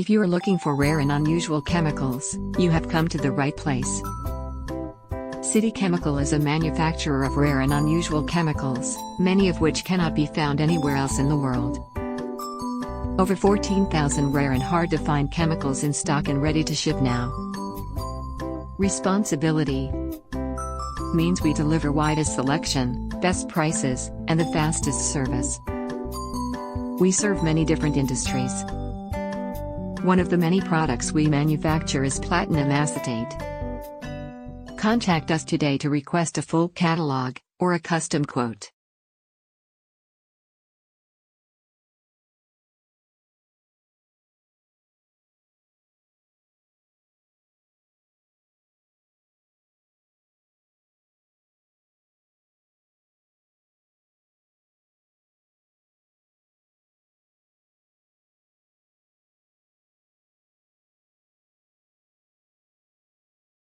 If you are looking for rare and unusual chemicals, you have come to the right place. City Chemical is a manufacturer of rare and unusual chemicals, many of which cannot be found anywhere else in the world. Over 14,000 rare and hard-to-find chemicals in stock and ready to ship now. ResponseAbility means we deliver widest selection, best prices, and the fastest service. We serve many different industries. One of the many products we manufacture is platinum acetate. Contact us today to request a full catalog or a custom quote.